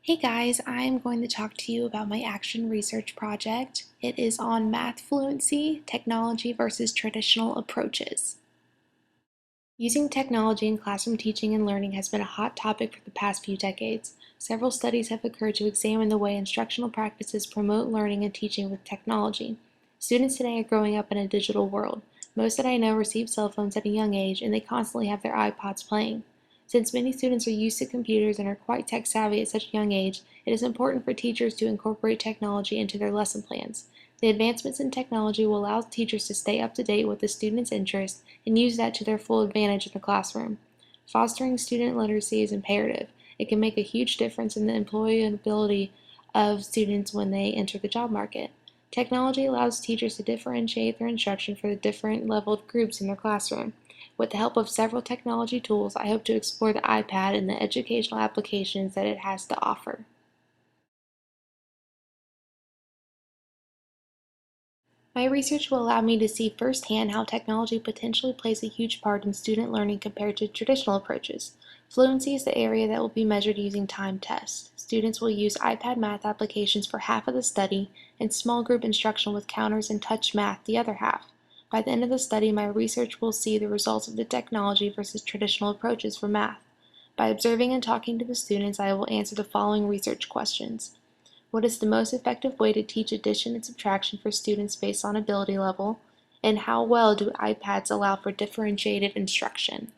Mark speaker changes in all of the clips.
Speaker 1: Hey guys, I'm going to talk to you about my action research project. It is on math fluency, technology versus traditional approaches. Using technology in classroom teaching and learning has been a hot topic for the past few decades. Several studies have occurred to examine the way instructional practices promote learning and teaching with technology. Students today are growing up in a digital world. Most that I know receive cell phones at a young age, and they constantly have their iPods playing. Since many students are used to computers and are quite tech savvy at such a young age, it is important for teachers to incorporate technology into their lesson plans. The advancements in technology will allow teachers to stay up to date with the students' interests and use that to their full advantage in the classroom. Fostering student literacy is imperative. It can make a huge difference in the employability of students when they enter the job market. Technology allows teachers to differentiate their instruction for the different leveled groups in their classroom. With the help of several technology tools, I hope to explore the iPad and the educational applications that it has to offer. My research will allow me to see firsthand how technology potentially plays a huge part in student learning compared to traditional approaches. Fluency is the area that will be measured using timed tests. Students will use iPad math applications for half of the study and small group instruction with counters and touch math the other half. By the end of the study, my research will see the results of the technology versus traditional approaches for math. By observing and talking to the students, I will answer the following research questions. What is the most effective way to teach addition and subtraction for students based on ability level? And how well do iPads allow for differentiated instruction?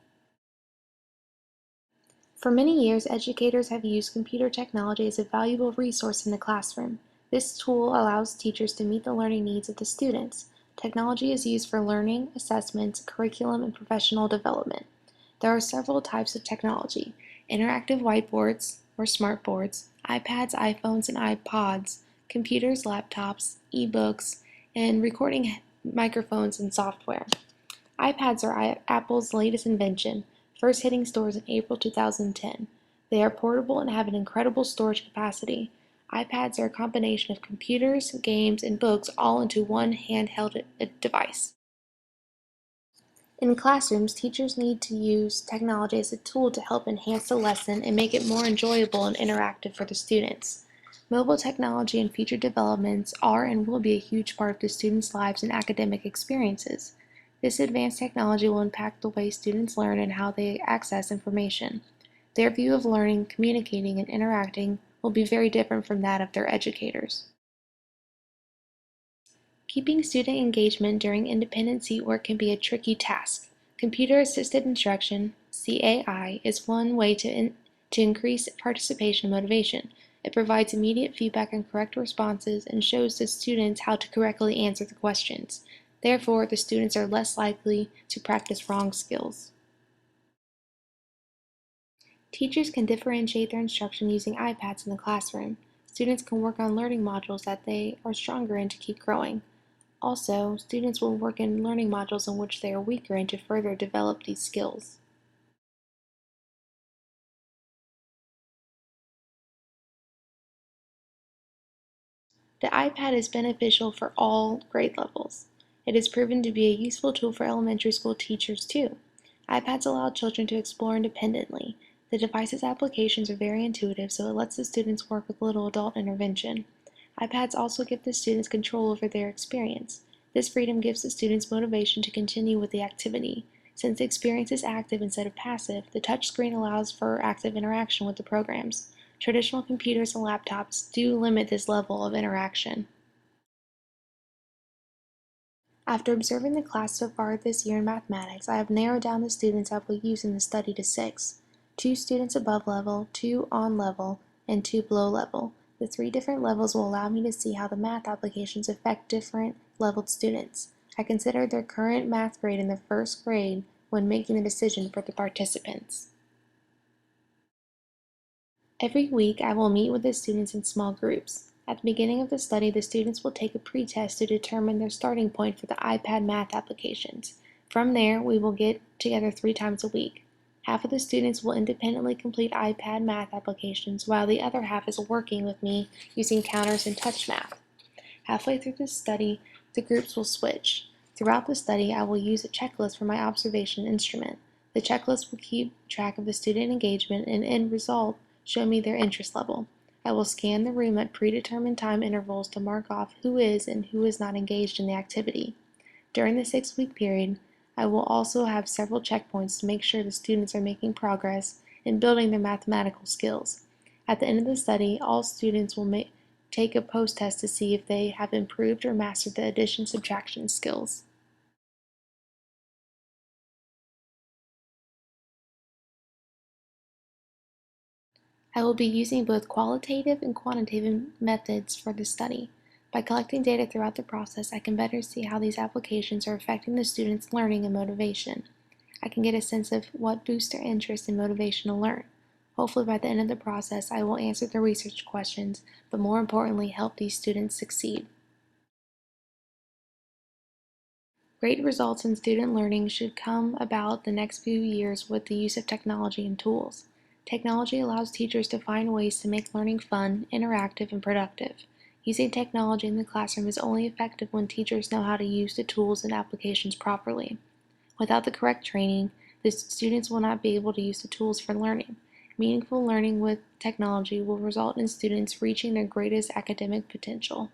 Speaker 1: For many years, educators have used computer technology as a valuable resource in the classroom. This tool allows teachers to meet the learning needs of the students. Technology is used for learning, assessments, curriculum, and professional development. There are several types of technology: interactive whiteboards or smartboards, iPads, iPhones, and iPods, computers, laptops, e-books, and recording microphones and software. iPads are Apple's latest invention, first hitting stores in April 2010. They are portable and have an incredible storage capacity. iPads are a combination of computers, games, and books all into one handheld device. In classrooms, teachers need to use technology as a tool to help enhance the lesson and make it more enjoyable and interactive for the students. Mobile technology and future developments are and will be a huge part of the students' lives and academic experiences. This advanced technology will impact the way students learn and how they access information. Their view of learning, communicating, and interacting will be very different from that of their educators. Keeping student engagement during independent seat work can be a tricky task. Computer-assisted instruction (CAI) is one way to increase participation and motivation. It provides immediate feedback and correct responses and shows the students how to correctly answer the questions. Therefore, the students are less likely to practice wrong skills. Teachers can differentiate their instruction using iPads in the classroom. Students can work on learning modules that they are stronger in to keep growing. Also, students will work in learning modules in which they are weaker in to further develop these skills. The iPad is beneficial for all grade levels. It has proven to be a useful tool for elementary school teachers too. iPads allow children to explore independently. The device's applications are very intuitive, so it lets the students work with little adult intervention. iPads also give the students control over their experience. This freedom gives the students motivation to continue with the activity. Since the experience is active instead of passive, the touchscreen allows for active interaction with the programs. Traditional computers and laptops do limit this level of interaction. After observing the class so far this year in mathematics, I have narrowed down the students I will use in the study to 6. 2 students above level, 2 on level, and 2 below level. The 3 different levels will allow me to see how the math applications affect different leveled students. I considered their current math grade in the first grade when making the decision for the participants. Every week, I will meet with the students in small groups. At the beginning of the study, the students will take a pretest to determine their starting point for the iPad math applications. From there, we will get together 3 times a week. Half of the students will independently complete iPad math applications, while the other half is working with me using counters and touch math. Halfway through the study, the groups will switch. Throughout the study, I will use a checklist for my observation instrument. The checklist will keep track of the student engagement and end result show me their interest level. I will scan the room at predetermined time intervals to mark off who is and who is not engaged in the activity. During the 6-week period, I will also have several checkpoints to make sure the students are making progress in building their mathematical skills. At the end of the study, all students will take a post-test to see if they have improved or mastered the addition-subtraction skills. I will be using both qualitative and quantitative methods for the study. By collecting data throughout the process, I can better see how these applications are affecting the students' learning and motivation. I can get a sense of what boosts their interest and motivation to learn. Hopefully by the end of the process, I will answer the research questions, but more importantly, help these students succeed. Great results in student learning should come about the next few years with the use of technology and tools. Technology allows teachers to find ways to make learning fun, interactive, and productive. Using technology in the classroom is only effective when teachers know how to use the tools and applications properly. Without the correct training, the students will not be able to use the tools for learning. Meaningful learning with technology will result in students reaching their greatest academic potential.